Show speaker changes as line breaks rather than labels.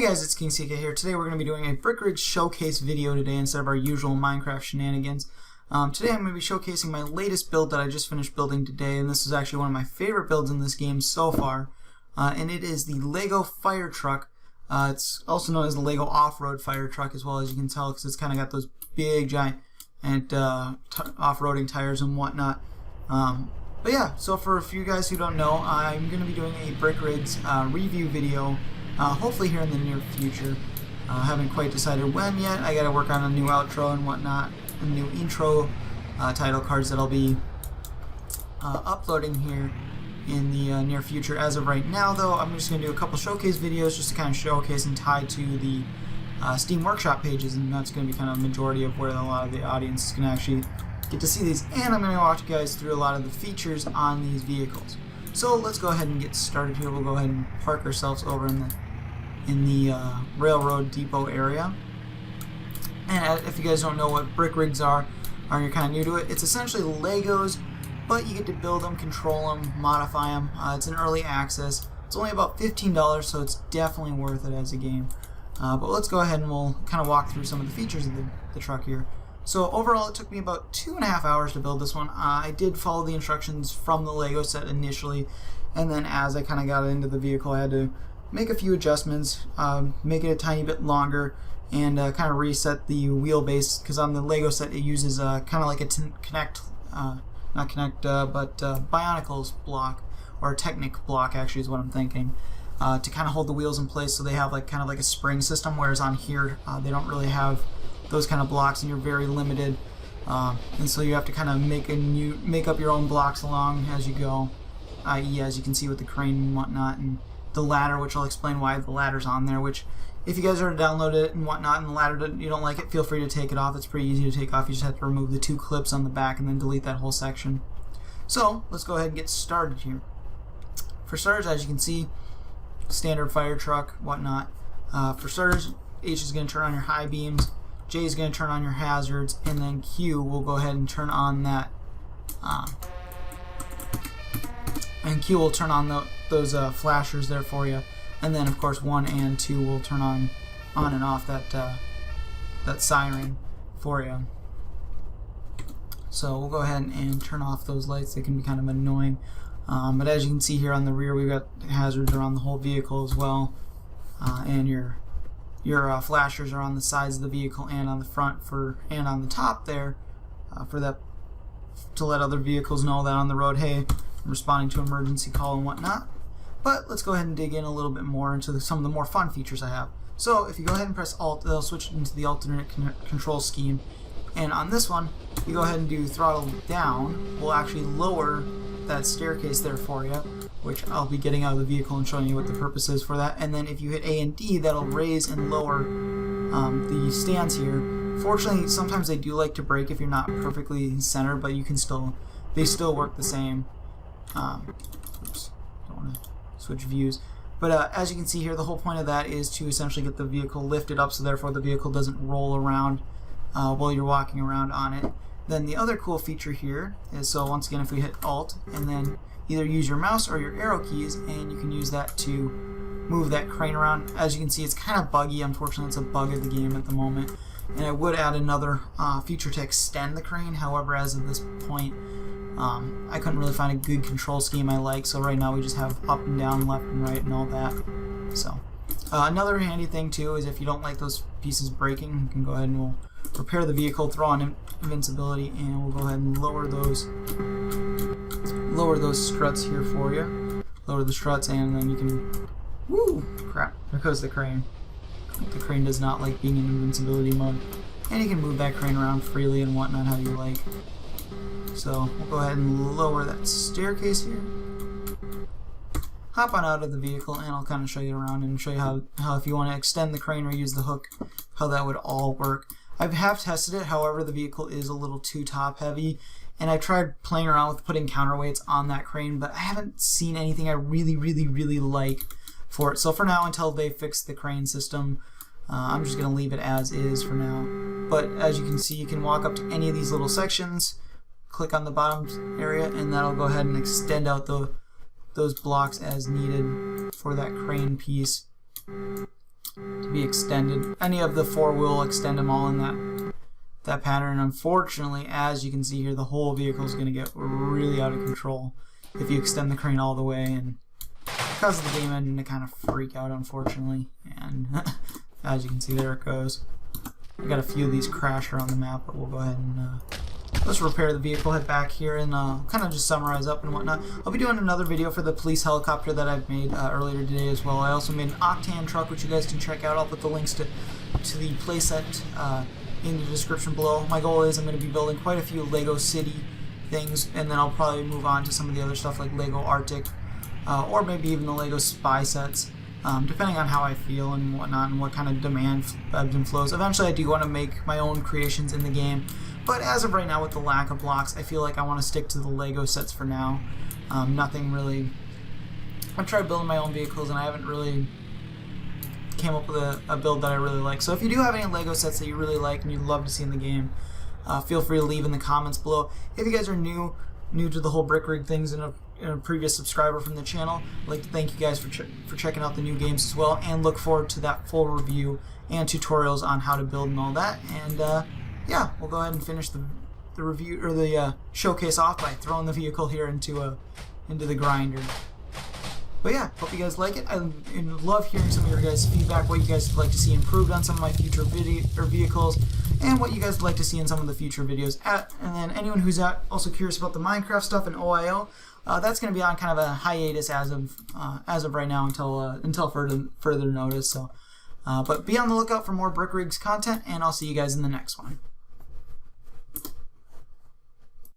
guys, it's Kingck here. Today we're going to be doing a brick rig showcase video today instead of our usual Minecraft shenanigans. Today I'm going to be showcasing my latest build that I just finished building today, and this is actually one of my favorite builds in this game so far. And it is the Lego fire truck. It's also known as the Lego off-road fire truck as well, as you can tell, because it's kind of got those big giant and off-roading tires and whatnot. But yeah, so for a few guys who don't know, I'm going to be doing a brick rigs review video. Hopefully here in the near future. Haven't quite decided when yet. I gotta work on a new outro and whatnot, a new intro title cards that I'll be uploading here in the near future. As of right now though, I'm just gonna do a couple showcase videos just to kind of showcase and tie to the Steam Workshop pages, and that's gonna be kind of a majority of where a lot of the audience is gonna actually get to see these, and I'm gonna walk you guys through a lot of the features on these vehicles. So let's go ahead and get started here. We'll go ahead and park ourselves over in the railroad depot area. And if you guys don't know what brick rigs are, or you're kind of new to it, it's essentially Legos, but you get to build them, control them, modify them. It's an early access. It's only about $15, so it's definitely worth it as a game. But let's go ahead and we'll kind of walk through some of the features of the truck here. So overall, it took me about 2.5 hours to build this one. I did follow the instructions from the Lego set initially, and then as I kind of got into the vehicle, I had to make a few adjustments, make it a tiny bit longer, and kind of reset the wheelbase, because on the Lego set it uses kind of like a Bionicles block, or a Technic block actually is what I'm thinking, to kind of hold the wheels in place, so they have like kind of like a spring system, whereas on here they don't really have those kind of blocks, and you're very limited, and so you have to kind of make up your own blocks along as you go, i.e. as you can see with the crane and whatnot, and the ladder, which I'll explain why the ladder's on there, which if you guys are to download it and whatnot and the ladder you don't like it, feel free to take it off. It's pretty easy to take off. You just have to remove the 2 clips on the back and then delete that whole section. So let's go ahead and get started here. For starters, as you can see, standard fire truck, whatnot. For starters, H is going to turn on your high beams, J is going to turn on your hazards, and then Q will go ahead and turn on that and Q will turn on those flashers there for you, and then of course 1 and 2 will turn on and off that siren for you. So we'll go ahead and turn off those lights. They can be kind of annoying, but as you can see here on the rear, we've got hazards around the whole vehicle as well, and your flashers are on the sides of the vehicle and on the front and on the top there, for that, to let other vehicles know that on the road, hey, I'm responding to emergency call and whatnot. But let's go ahead and dig in a little bit more into some of the more fun features I have. So if you go ahead and press Alt, they'll switch into the alternate control scheme, and on this one you go ahead and do throttle down. We'll actually lower that staircase there for you, which I'll be getting out of the vehicle and showing you what the purpose is for that. And then if you hit A and D, that'll raise and lower the stands here. Fortunately, sometimes they do like to break if you're not perfectly centered, but they still work the same. Oops, don't want to switch views. But as you can see here, the whole point of that is to essentially get the vehicle lifted up, so therefore the vehicle doesn't roll around while you're walking around on it. Then the other cool feature here is, so once again, if we hit Alt and then either use your mouse or your arrow keys, and you can use that to move that crane around. As you can see, it's kind of buggy. Unfortunately, it's a bug of the game at the moment, and I would add another feature to extend the crane. However, as of this point, I couldn't really find a good control scheme I like, so right now we just have up and down, left and right, and all that. So another handy thing too is if you don't like those pieces breaking, you can go ahead and we'll repair the vehicle, throw on invincibility, and we'll go ahead and lower those struts here for you. Lower the struts, and then you can, woo, crap, there goes the crane. The crane does not like being in invincibility mode, and you can move that crane around freely and whatnot how you like. So we'll go ahead and lower that staircase here, hop on out of the vehicle, and I'll kind of show you around and show you how if you want to extend the crane or use the hook, how that would all work. I have tested it, however the vehicle is a little too top heavy, and I tried playing around with putting counterweights on that crane, but I haven't seen anything I really like for it. So for now, until they fix the crane system, I'm just going to leave it as is for now. But as you can see, you can walk up to any of these little sections, click on the bottom area, and that'll go ahead and extend out those blocks as needed for that crane piece. to be extended. Any of the 4 will extend them all in that pattern. Unfortunately, as you can see here, the whole vehicle is going to get really out of control if you extend the crane all the way, and because of the game ending to kind of freak out, unfortunately. And as you can see, there it goes. We got a few of these crash around the map, but we'll go ahead and let's repair the vehicle, head back here, and kind of just summarize up and whatnot. I'll be doing another video for the police helicopter that I've made earlier today as well. I also made an Octane truck, which you guys can check out. I'll put the links to the playset in the description below. My goal is I'm going to be building quite a few Lego City things, and then I'll probably move on to some of the other stuff like Lego Arctic, or maybe even the Lego Spy sets, depending on how I feel and whatnot, and what kind of demand ebbs and flows. Eventually I do want to make my own creations in the game, but as of right now, with the lack of blocks, I feel like I want to stick to the Lego sets for now. Nothing really... I've tried building my own vehicles and I haven't really came up with a build that I really like. So if you do have any Lego sets that you really like and you'd love to see in the game, feel free to leave in the comments below. If you guys are new to the whole brick rig things and a previous subscriber from the channel, I'd like to thank you guys for checking out the new games as well, and look forward to that full review and tutorials on how to build and all that. And yeah, we'll go ahead and finish the review, or the showcase off by throwing the vehicle here into the grinder. But yeah, hope you guys like it. I love hearing some of your guys' feedback, what you guys would like to see improved on some of my future vehicles, and what you guys would like to see in some of the future videos. And then anyone who's also curious about the Minecraft stuff and OIO, that's going to be on kind of a hiatus as of right now until further notice. So, but be on the lookout for more Brick Rigs content, and I'll see you guys in the next one.